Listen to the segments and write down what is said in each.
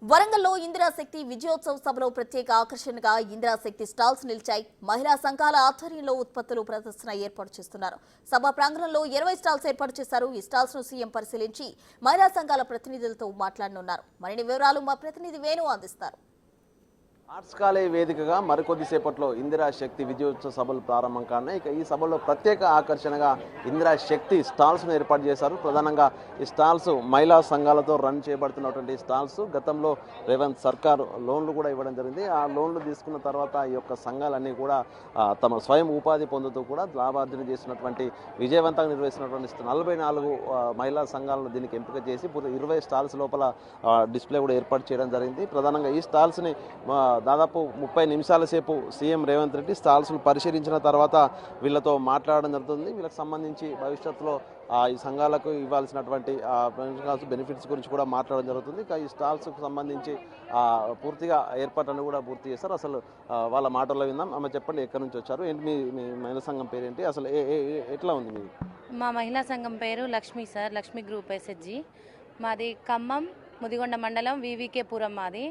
వరంగల్లో ఇందిరాశక్తి విజయోత్సవ సభలో ప్రత్యేక ఆకర్షణగా ఇందిరాశక్తి స్టాల్స్ నిలిచాయి. మహిళా సంఘాల ఆధ్వర్యంలో ఉత్పత్తులు ప్రదర్శన ఏర్పాటు చేస్తున్నారు. సభా ప్రాంగణంలో 20 స్టాల్స్ ఏర్పాటు చేశారు. ఈ స్టాల్స్ ను సీఎం పరిశీలించి మహిళా సంఘాల ప్రతినిధులతో మాట్లాడనున్నారు. మరిన్ని వివరాలు మా ప్రతినిధి వేణు అందిస్తారు. ఆర్ట్స్ కాలేజ్ వేదికగా మరికొద్దిసేపట్లో ఇందిరా శక్తి విజయోత్సవ సభలు ప్రారంభం కానున్నాయి. ఇక ఈ సభలో ప్రత్యేక ఆకర్షణగా ఇందిరా శక్తి స్టాల్స్ను ఏర్పాటు చేశారు. ప్రధానంగా ఈ స్టాల్స్ మహిళా సంఘాలతో రన్ చేయబడుతున్నటువంటి స్టాల్స్. గతంలో రేవంత్ సర్కార్ లోన్లు కూడా ఇవ్వడం జరిగింది. ఆ లోన్లు తీసుకున్న తర్వాత ఈ యొక్క సంఘాలన్నీ కూడా తమ స్వయం ఉపాధి పొందుతూ కూడా లాభార్జన చేసినటువంటి విజయవంతంగా నిర్వహిస్తున్నటువంటి 44 మహిళా సంఘాలను దీనికి ఎంపిక చేసి 20 స్టాల్స్ లోపల డిస్ప్లే కూడా ఏర్పాటు చేయడం జరిగింది. ప్రధానంగా ఈ స్టాల్స్ని దాదాపు 30 నిమిషాల సేపు సీఎం రేవంత్ రెడ్డి స్టాల్స్ను పరిశీలించిన తర్వాత వీళ్ళతో మాట్లాడడం జరుగుతుంది. వీళ్ళకి సంబంధించి భవిష్యత్తులో ఈ సంఘాలకు ఇవ్వాల్సినటువంటి బెనిఫిట్స్ గురించి కూడా మాట్లాడడం జరుగుతుంది. ఇక ఈ స్టాల్స్కు సంబంధించి పూర్తిగా ఏర్పాట్లను కూడా పూర్తి చేస్తారు. అసలు వాళ్ళ మాటల్లో విందాం. అమ్మ చెప్పండి, ఎక్కడి నుంచి వచ్చారు, ఏంటి మీ మహిళా సంఘం పేరు ఏంటి, అసలు ఎట్లా ఉంది మీది? మా మహిళా సంఘం పేరు Lakshmi sir, Lakshmi group SHG. మాది ఖమ్మం ముదిగొండ మండలం వివికేపురం మాది.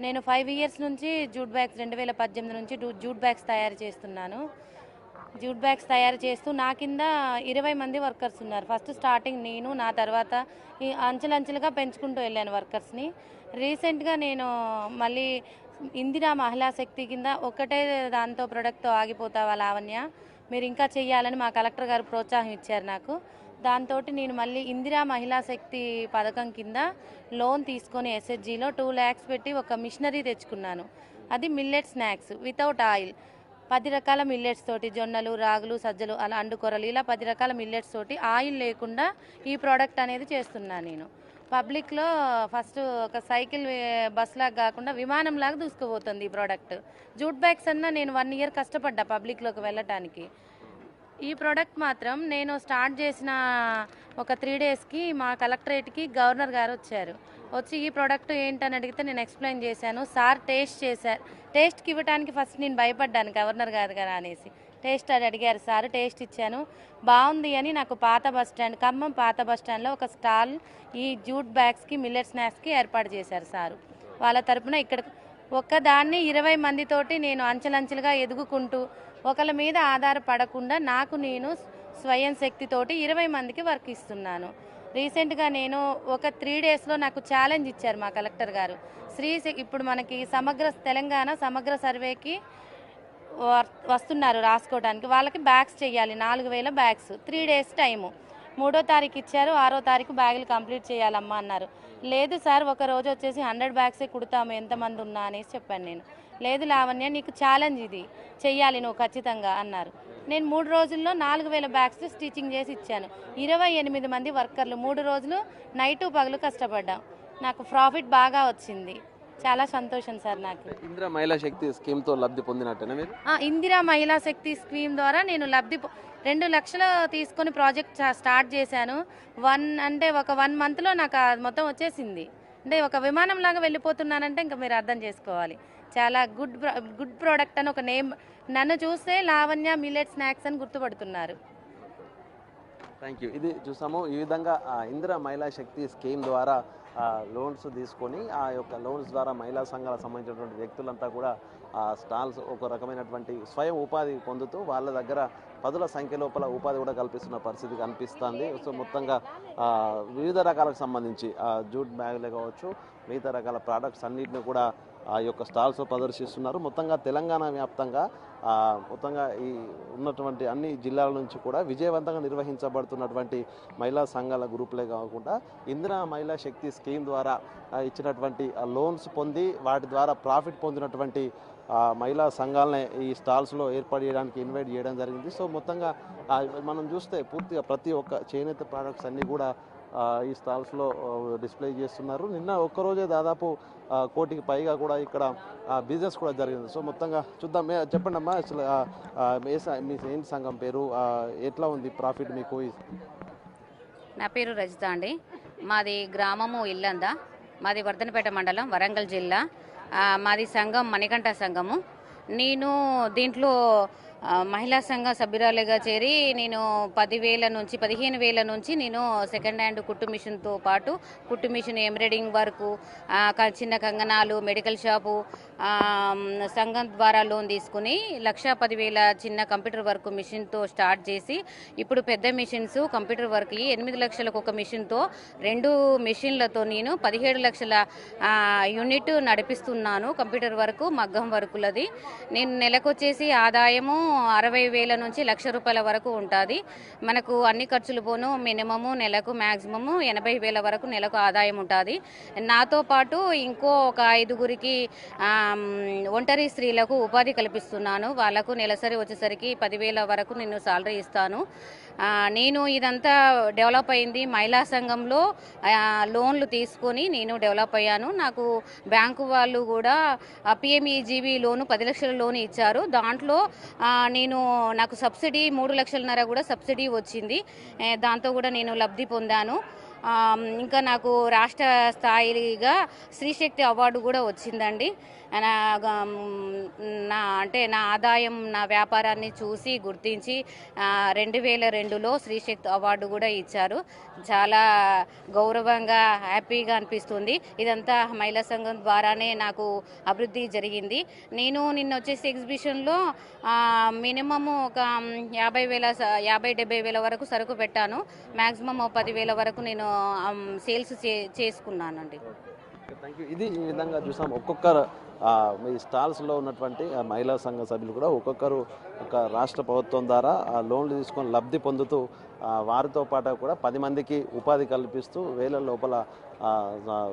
నేను 5 ఇయర్స్ నుంచి జూట్ బ్యాగ్స్ 2018 నుంచి జూట్ బ్యాగ్స్ తయారు చేస్తున్నాను. జూట్ బ్యాగ్స్ తయారు చేస్తూ నా కింద 20 మంది వర్కర్స్ ఉన్నారు. ఫస్ట్ స్టార్టింగ్ నేను, నా తర్వాత ఈ అంచెలంచెలుగా పెంచుకుంటూ వెళ్ళాను వర్కర్స్ని. రీసెంట్గా నేను మళ్ళీ ఇందిరా మహిళా శక్తి కింద ఒకటే దాంతో ప్రొడక్ట్తో ఆగిపోతావా లావణ్య, మీరు ఇంకా చెయ్యాలని మా కలెక్టర్ గారు ప్రోత్సాహం ఇచ్చారు నాకు. దాంతో నేను మళ్ళీ ఇందిరా మహిళా శక్తి పథకం కింద లోన్ తీసుకొని ఎస్హెచ్జిలో 2 lakhs పెట్టి ఒక మిషనరీ తెచ్చుకున్నాను. అది మిల్లెట్ స్నాక్స్ వితౌట్ ఆయిల్. 10 రకాల మిల్లెట్స్ తోటి, జొన్నలు, రాగులు, సజ్జలు, అలా అండుకొరలు, ఇలా 10 రకాల మిల్లెట్స్ తోటి ఆయిల్ లేకుండా ఈ ప్రోడక్ట్ అనేది చేస్తున్నాను. నేను పబ్లిక్లో ఫస్ట్ ఒక సైకిల్ బస్లాగా కాకుండా విమానంలాగా దూసుకుపోతుంది ఈ ప్రోడక్ట్. జూట్ బ్యాగ్స్ అన్నా నేను 1 year కష్టపడ్డా పబ్లిక్లోకి వెళ్ళటానికి. ఈ ప్రోడక్ట్ మాత్రం నేను స్టార్ట్ చేసిన ఒక 3 daysకి మా కలెక్టరేట్కి గవర్నర్ గారు వచ్చారు. వచ్చి ఈ ప్రోడక్ట్ ఏంటని అడిగితే నేను ఎక్స్ప్లెయిన్ చేశాను. సార్ టేస్ట్ చేశారు. టేస్ట్కి ఇవ్వడానికి ఫస్ట్ నేను భయపడ్డాను, గవర్నర్ గారు గారు అనేసి. టేస్ట్ అది అడిగారు సార్, టేస్ట్ ఇచ్చాను. బాగుంది అని నాకు పాత బస్టాండ్, ఖమ్మం పాత బస్టాండ్లో ఒక స్టాల్ ఈ జూట్ బ్యాగ్స్కి, మిల్లెట్ స్నాక్స్కి ఏర్పాటు చేశారు సారు. వాళ్ళ తరపున ఇక్కడ ఒక్కదాన్ని 20 మందితోటి నేను అంచెలంచెలుగా ఎదుగుకుంటూ ఒకళ్ళ మీద ఆధారపడకుండా నాకు నేను స్వయం శక్తితోటి 20 మందికి వర్క్ ఇస్తున్నాను. రీసెంట్గా నేను ఒక 3 daysలో నాకు ఛాలెంజ్ ఇచ్చారు మా కలెక్టర్ గారు. ఇప్పుడు మనకి తెలంగాణ సమగ్ర సర్వేకి వస్తున్నారు రాసుకోవడానికి. వాళ్ళకి బ్యాగ్స్ చేయాలి, 4000 బ్యాగ్స్, 3 days టైము. 3వ తారీఖు ఇచ్చారు, 6వ తారీఖు బ్యాగులు కంప్లీట్ చేయాలమ్మా అన్నారు. లేదు సార్, ఒక రోజు వచ్చేసి 100 బ్యాగ్సే కుడతాము ఎంతమంది ఉన్నా అనేసి చెప్పాను నేను. లేదు లావణ్య, నీకు ఛాలెంజ్ ఇది, చెయ్యాలి నువ్వు ఖచ్చితంగా అన్నారు. నేను 3 రోజుల్లో 4000 బ్యాగ్స్ స్టిచ్చింగ్ చేసి ఇచ్చాను. 28 మంది వర్కర్లు 3 రోజులు నైటు పగలు కష్టపడ్డాం. నాకు ప్రాఫిట్ బాగా వచ్చింది. చాలా సంతోషం సార్. నాకు ఇందిరా మహిళా శక్తి స్కీమ్తో లబ్ధి పొందినట్టేనా మీరు? ఇందిరా మహిళా శక్తి స్కీమ్ ద్వారా నేను 2 లక్షలు తీసుకొని ప్రాజెక్ట్ స్టార్ట్ చేశాను. ఒక 1 monthలో నాకు మొత్తం వచ్చేసింది. అంటే ఒక విమానం లాగా వెళ్ళిపోతున్నానంటే ఇంకా మీరు అర్థం చేసుకోవాలి. చాలా గుడ్ ప్రోడక్ట్ అని ఒక నేమ్. నన్ను చూస్తే లావణ్య మిల్లెట్ స్నాక్స్ అని గుర్తుపడుతున్నారు. Thank you. ఇది చూసాము. ఈ విధంగా ఇందిరా మహిళా శక్తి స్కీమ్ ద్వారా లోన్స్ తీసుకొని ఆ యొక్క లోన్స్ ద్వారా మహిళా సంఘాలకు సంబంధించినటువంటి వ్యక్తులంతా కూడా స్టాల్స్ ఒక రకమైనటువంటి స్వయం ఉపాధి పొందుతూ వాళ్ళ దగ్గర 10ల సంఖ్య లోపల ఉపాధి కూడా కల్పిస్తున్న పరిస్థితి కనిపిస్తుంది. సో మొత్తంగా వివిధ రకాలకు సంబంధించి జూట్ బ్యాగులే కావచ్చు, మిగతా రకాల ప్రోడక్ట్స్ అన్నింటినీ కూడా ఆ యొక్క స్టాల్స్ ప్రదర్శిస్తున్నారు. మొత్తంగా తెలంగాణ వ్యాప్తంగా మొత్తంగా ఈ ఉన్నటువంటి అన్ని జిల్లాల నుంచి కూడా విజయవంతంగా నిర్వహించబడుతున్నటువంటి మహిళా సంఘాల గ్రూపులే కాకుండా ఇందిరా మహిళా శక్తి స్కీమ్ ద్వారా ఇచ్చినటువంటి లోన్స్ పొంది వాటి ద్వారా ప్రాఫిట్ పొందినటువంటి మహిళా సంఘాలనే ఈ స్టాల్స్లో ఏర్పాటు చేయడానికి ఇన్వైట్ చేయడం జరిగింది. సో మొత్తంగా మనం చూస్తే పూర్తిగా ప్రతి ఒక్క చేనేత ప్రోడక్ట్స్ అన్నీ కూడా ఈ స్టాల్స్లో డిస్ప్లే చేస్తున్నారు. నిన్న ఒక్కరోజే దాదాపు 1 కోటికి పైగా కూడా ఇక్కడ బిజినెస్ కూడా జరిగింది. సో మొత్తంగా చూద్దాం. చెప్పండి అమ్మా, అసలు మీ ఏంటి సంఘం పేరు, ఎట్లా ఉంది ప్రాఫిట్ మీకు? నా పేరు రజిత అండి. మాది గ్రామము ఇల్లంద, మాది వర్ధనపేట మండలం, వరంగల్ జిల్లా. మాది సంఘం మణికంఠ సంఘము. నేను దీంట్లో మహిళా సంఘ సభ్యురాలుగా చేరి నేను 15,000 నుంచి నేను సెకండ్ హ్యాండ్ కుట్టు మిషన్తో పాటు కుట్టు మిషన్ ఎంబ్రాయిడింగ్ వర్క్, చిన్న కంగనాలు, మెడికల్ షాపు, సంఘం ద్వారా లోన్ తీసుకుని 1,10,000 చిన్న కంప్యూటర్ వర్క్ మిషన్తో స్టార్ట్ చేసి ఇప్పుడు పెద్ద మిషన్స్ కంప్యూటర్ వర్క్ 8 లక్షలకు ఒక మిషన్తో 2 మిషన్లతో నేను 17 లక్షల యూనిట్ నడిపిస్తున్నాను. కంప్యూటర్ వర్క్, మగ్గం వర్కులది. నేను నెలకొచ్చేసి ఆదాయము 60,000 నుంచి ₹1,00,000 వరకు ఉంటుంది. మనకు అన్ని ఖర్చులు పోను మినిమము నెలకు మ్యాక్సిమము 80,000 వరకు నెలకు ఆదాయం ఉంటుంది. నాతో పాటు ఇంకో ఒక 5గురికి ఒంటరి స్త్రీలకు ఉపాధి కల్పిస్తున్నాను. వాళ్ళకు నెలసరి వచ్చేసరికి 10,000 వరకు నేను సాలరీ ఇస్తాను. నేను ఇదంతా డెవలప్ అయింది మహిళా సంఘంలో లోన్లు తీసుకొని నేను డెవలప్ అయ్యాను. నాకు బ్యాంకు వాళ్ళు కూడా PMEGB లోను 10 లక్షల లోన్ ఇచ్చారు. దాంట్లో నాకు సబ్సిడీ 3 లక్షలన్నర కూడా సబ్సిడీ వచ్చింది. దాంతో కూడా నేను లబ్ధి పొందాను. ఇంకా నాకు రాష్ట్ర స్థాయిగా స్త్రీశక్తి అవార్డు కూడా వచ్చిందండి. నా ఆదాయం నా వ్యాపారాన్ని చూసి గుర్తించి 2002లో స్త్రీశక్తి అవార్డు కూడా ఇచ్చారు. చాలా గౌరవంగా హ్యాపీగా అనిపిస్తుంది. ఇదంతా మహిళా సంఘం ద్వారానే నాకు అభివృద్ధి జరిగింది. నేను నిన్న వచ్చేసి ఎగ్జిబిషన్లో మినిమము ఒక 50,000-70,000 వరకు సరుకు పెట్టాను. మ్యాక్సిమం 10,000 వరకు నేను సేల్స్ చేసుకున్నానండి. Thank you. ఇది ఈ విధంగా చూసాం. ఒక్కొక్కరు మీ స్టాల్స్లో ఉన్నటువంటి మహిళా సంఘ సభ్యులు కూడా ఒక్కొక్కరు ఒక రాష్ట్ర ప్రభుత్వం ద్వారా లోన్లు తీసుకొని లబ్ధి పొందుతూ వారితో పాటు కూడా 10 మందికి ఉపాధి కల్పిస్తూ వేల లోపల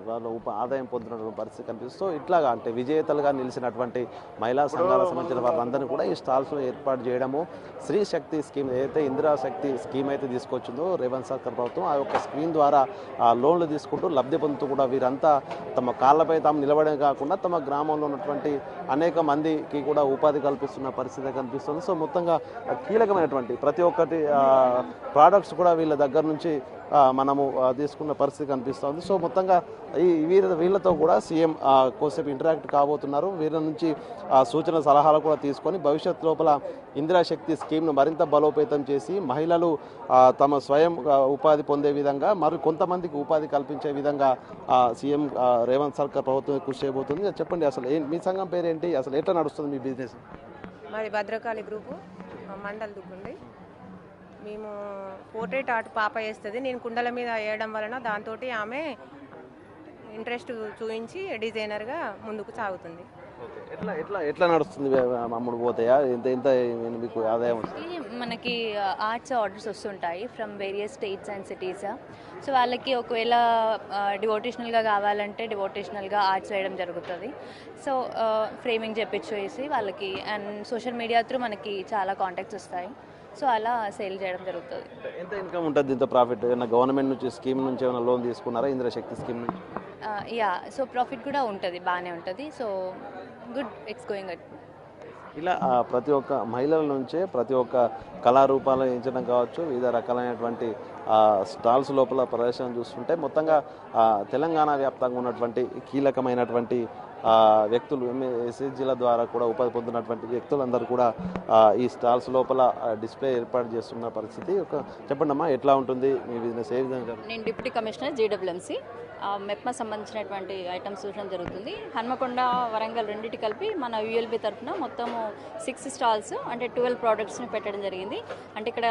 వాళ్ళు ఆదాయం పొందుతున్న పరిస్థితి కనిపిస్తూ ఇట్లాగా అంటే విజేతలుగా నిలిచినటువంటి మహిళా సంఘాలకు సంబంధించిన వారందరినీ కూడా ఈ స్టాల్స్లో ఏర్పాటు చేయడము. స్త్రీ శక్తి స్కీమ్ ఏదైతే ఇందిరా శక్తి స్కీమ్ అయితే తీసుకొచ్చిందో రేవంత్ సర్కార్ ప్రభుత్వం, ఆ యొక్క స్కీమ్ ద్వారా లోన్లు తీసుకుంటూ లబ్ధి పొందుతూ కూడా వీరంతా తమ కాళ్ళపై తాము నిలబడే కాకుండా తమ గ్రామంలో ఉన్నటువంటి అనేక మందికి కూడా ఉపాధి కల్పిస్తున్న పరిస్థితి కనిపిస్తుంది. సో మొత్తంగా కీలకమైనటువంటి ప్రతి ఒక్కటి ప్రోడక్ట్స్ కూడా వీళ్ళ దగ్గర నుంచి మనము తీసుకున్న పరిస్థితి కనిపిస్తుంది. సో మొత్తంగా వీళ్ళతో కూడా సీఎం కోసేపు ఇంటరాక్ట్ కాబోతున్నారు. వీళ్ళ నుంచి సూచన సలహాలు కూడా తీసుకొని భవిష్యత్ లోపల ఇందిరా శక్తి స్కీమ్ను మరింత బలోపేతం చేసి మహిళలు తమ స్వయం ఉపాధి పొందే విధంగా మరి కొంతమందికి ఉపాధి కల్పించే విధంగా సీఎం రేవంత్ సర్కార్ ప్రభుత్వం కృషి చేయబోతుంది. చెప్పండి, అసలు మీ సంఘం పేరేంటి, అసలు ఎట్లా నడుస్తుంది మీ బిజినెస్? మాది భద్రకాళి గ్రూపు, మండల్ దుగ్గుండి. మేము పోర్ట్రేట్ ఆర్ట్ పాప వేస్తుంది. నేను కుండల మీద వేయడం వలన దాంతో ఆమె ఇంట్రెస్ట్ చూపించి డిజైనర్గా ముందుకు సాగుతుంది. ఎట్లా నడుస్తుంది? అమ్ముడు పోతాయా? ఎంత మీకు ఆదాయం వస్తుంది? మనకి ఆర్ట్స్ ఆర్డర్స్ వస్తుంటాయి from various states and cities. So వాళ్ళకి ఒకవేళ డివోటేషనల్గా కావాలంటే డివోటేషనల్గా ఆర్ట్స్ వేయడం జరుగుతుంది. సో ఫ్రేమింగ్ చెప్పించేసి వాళ్ళకి అండ్ సోషల్ మీడియా త్రూ మనకి చాలా కాంటాక్ట్స్ వస్తాయి. సో అలా సేల్ చేయడం జరుగుతుంది. ఎంత ఇన్కమ్ ఉంటుంది దీంతో? ప్రాఫిట్ ఏమైనా గవర్నమెంట్ నుంచి స్కీమ్ నుంచి ఏమైనా లోన్ తీసుకున్నారా ఇందిరా శక్తి స్కీమ్ నుంచి? సో ప్రాఫిట్ కూడా ఉంటుంది, బాగానే ఉంటుంది. So good, it's going good. ఇలా ప్రతి ఒక్క మహిళల నుంచే ప్రతి ఒక్క కళారూపాలు ఎంచడం కావచ్చు, వివిధ రకాలైనటువంటి స్టాల్స్ లోపల ప్రదర్శన చూస్తుంటే మొత్తంగా తెలంగాణ వ్యాప్తంగా ఉన్నటువంటి కీలకమైనటువంటి వ్యక్తులు SHGల ద్వారా కూడా ఉపాధి పొందినటువంటి వ్యక్తులందరూ కూడా ఈ స్టాల్స్ లోపల డిస్ప్లే ఏర్పాటు చేస్తున్న పరిస్థితి. చెప్పండి అమ్మా, ఎట్లా ఉంటుంది మీ బిజినెస్? ఏ విధంగా? నేను డిప్యూటీ కమిషనర్ GWMC. మెప్మా సంబంధించినటువంటి ఐటమ్స్ చూడడం జరుగుతుంది. హన్మకొండ, వరంగల్ రెండింటి కలిపి మన ULB తరఫున మొత్తము 6 స్టాల్స్ అంటే 12 ప్రోడక్ట్స్ని పెట్టడం జరిగింది. అంటే ఇక్కడ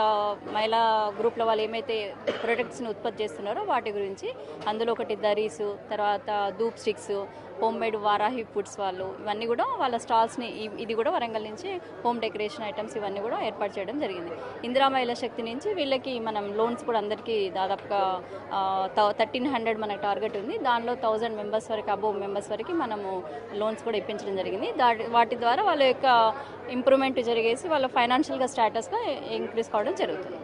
మహిళా గ్రూప్ల వాళ్ళు ఏమైతే ప్రొడక్ట్స్ని ఉత్పత్తి చేస్తున్నారో వాటి గురించి, అందులో ఒకటి దరీసు, తర్వాత dhoop sticks, home made Varahi foods వాళ్ళు, ఇవన్నీ కూడా వాళ్ళ స్టాల్స్ని ఇది కూడా వరంగల్ నుంచి హోమ్ డెకరేషన్ ఐటమ్స్ ఇవన్నీ కూడా ఏర్పాటు చేయడం జరిగింది. ఇందిరా మహిళా శక్తి నుంచి వీళ్ళకి మనం లోన్స్ కూడా అందరికీ దాదాపుగా 1,300 మన టార్గెట్ ఉంది. దానిలో 1,000 మెంబర్స్ వరకు, అబోవ్ మెంబర్స్ వరకు మనము లోన్స్ కూడా ఇప్పించడం జరిగింది. వాటి ద్వారా వాళ్ళ యొక్క ఇంప్రూవ్మెంట్ జరిగేసి వాళ్ళ ఫైనాన్షియల్గా స్టేటస్గా ఇంక్రీజ్ కావడం జరుగుతుంది.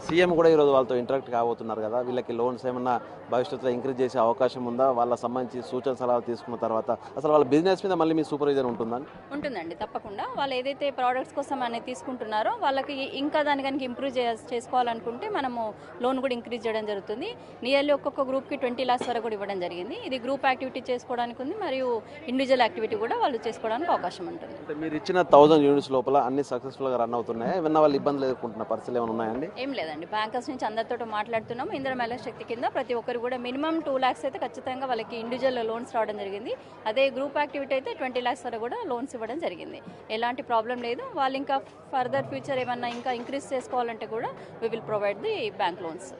సీఎం కూడా ఈరోజు వాళ్ళతో ఇంటరాక్ట్ కాబోతున్నారు కదా, వీళ్ళకి లోన్స్ ఏమన్నా భవిష్యత్తులో ఇంక్రీజ్ చేసే అవకాశం ఉందా? వాళ్ళ సంబంధించి సూచన సలహాలు తీసుకున్న తర్వాత అసలు వాళ్ళ బిజినెస్ మీద మళ్ళీ మీ సూపర్వైజర్ ఉంటుందని? ఉంటుందండి, తప్పకుండా. వాళ్ళు ఏదైతే ప్రోడక్ట్స్ కోసం అనేది తీసుకుంటున్నారో వాళ్ళకి ఇంకా దాని కనుక ఇంప్రూవ్ చేసుకోవాలనుకుంటే మనము లోన్ కూడా ఇంక్రీజ్ చేయడం జరుగుతుంది. నియర్లీ ఒక్కొక్క గ్రూప్కి 20 lakhs వరకు కూడా ఇవ్వడం జరిగింది. ఇది గ్రూప్ యాక్టివిటీ చేసుకోవడానికి ఉంది, మరియు ఇండివిజువల్ యాక్టివిటీ కూడా వాళ్ళు చేసుకోవడానికి అవకాశం ఉంటుంది. అంటే మీరు ఇచ్చిన 1000 యూనిట్స్ లోపల అన్ని సక్సెస్ఫుల్గా రన్ అవుతున్నాయి, ఏమన్నా వాళ్ళు ఇబ్బందులు ఎదుర్కొంటున్న పరిస్థితులు ఏమైనా ఉన్నాయండి? ఏం లేదండి, బ్యాంకర్స్ నుంచి అందరితో మాట్లాడుతున్నాము. ఇందిరా మహిళా శక్తి కింద ప్రతి ఒక్కరు కూడా మినిమం 2 lakhs అయితే ఖచ్చితంగా వాళ్ళకి ఇండివిజువల్ లోన్స్ రావడం జరిగింది. అదే గ్రూప్ యాక్టివిటీ అయితే 20 lakhs వరకు కూడా లోన్స్ ఇవ్వడం జరిగింది. ఎలాంటి ప్రాబ్లం లేదు. వాళ్ళు ఇంకా ఫర్దర్ ఫ్యూచర్ ఏమన్నా ఇంకా ఇంక్రీజ్ చేసుకోవాలంటే కూడా we will provide the bank loans.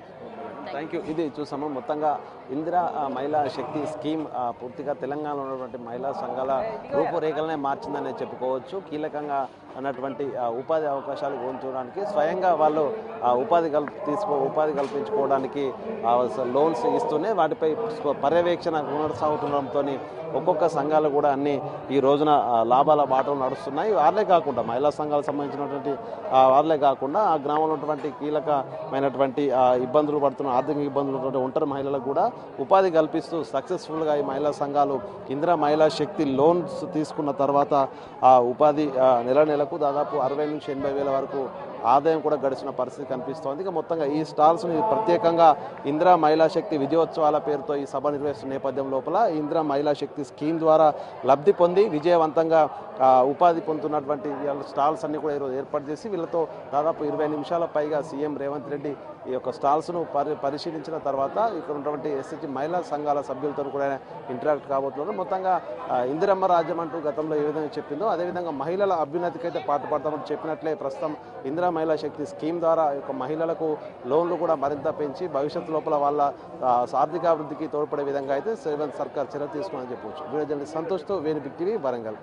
Thank you. ఇది చూసాము మొత్తంగా ఇందిరా మహిళా శక్తి స్కీమ్ పూర్తిగా తెలంగాణలో ఉన్నటువంటి మహిళా సంఘాల రూపురేఖలనే మార్చిందనే చెప్పుకోవచ్చు. కీలకంగా అన్నటువంటి ఉపాధి అవకాశాలు కోల్చడానికి స్వయంగా వాళ్ళు ఉపాధి కల్పించుకోవడానికి లోన్స్ ఇస్తూనే వాటిపై పర్యవేక్షణ కొనసాగుతుండడంతో ఒక్కొక్క సంఘాలు కూడా అన్ని ఈ రోజున లాభాల బాటలు నడుస్తున్నాయి. వాళ్ళే కాకుండా మహిళా సంఘాలకు సంబంధించినటువంటి వాళ్ళే కాకుండా ఆ గ్రామంలో ఉన్నటువంటి కీలకమైనటువంటి ఇబ్బందులు పడుతున్న ఆర్థిక ఇబ్బందులు ఉన్నటువంటి ఒంటరి మహిళలకు కూడా ఉపాధి కల్పిస్తూ సక్సెస్ఫుల్గా ఈ మహిళా సంఘాలు ఇందిరా మహిళా శక్తి లోన్స్ తీసుకున్న తర్వాత ఆ ఉపాధి నెలకు దాదాపు 60 నుంచి 80 వేల వరకు ఆదాయం కూడా గడిచిన పరిస్థితి కనిపిస్తోంది. ఇక మొత్తంగా ఈ స్టాల్స్ని ప్రత్యేకంగా ఇందిరా మహిళా శక్తి విజయోత్సవాల పేరుతో ఈ సభ నిర్వహిస్తున్న నేపథ్యం లోపల ఇందిరా మహిళా శక్తి స్కీమ్ ద్వారా లబ్ధి పొంది విజయవంతంగా ఉపాధి పొందుతున్నటువంటి స్టాల్స్ అన్ని కూడా ఈరోజు ఏర్పాటు చేసి వీళ్ళతో దాదాపు 20 నిమిషాల పైగా సీఎం రేవంత్ రెడ్డి ఈ యొక్క స్టాల్స్ను పరిశీలించిన తర్వాత ఇక్కడ ఉన్నటువంటి ఎస్హెచ్ మహిళా సంఘాల సభ్యులతో కూడా ఇంటరాక్ట్ కాబోతున్నారు. మొత్తంగా ఇందిరమ్మ రాజ్యం అంటూ గతంలో ఏ విధంగా చెప్పిందో అదేవిధంగా మహిళల అభ్యున్నతికి అయితే పాటుపడతామని చెప్పినట్లే ప్రస్తుతం ఇందిరా మహిళా శక్తి స్కీమ్ ద్వారా ఈ యొక్క మహిళలకు లోన్లు కూడా మరింత పెంచి భవిష్యత్తు లోపల వాళ్ళ ఆర్థికాభివృద్ధికి తోడ్పడే విధంగా అయితే రేవంత్ సర్కార్ చర్య తీసుకుని చెప్పవచ్చు. వీడియో జర్నలిస్ట్ సంతోష్తో వేణు బిగ్ టీవీ వరంగల్.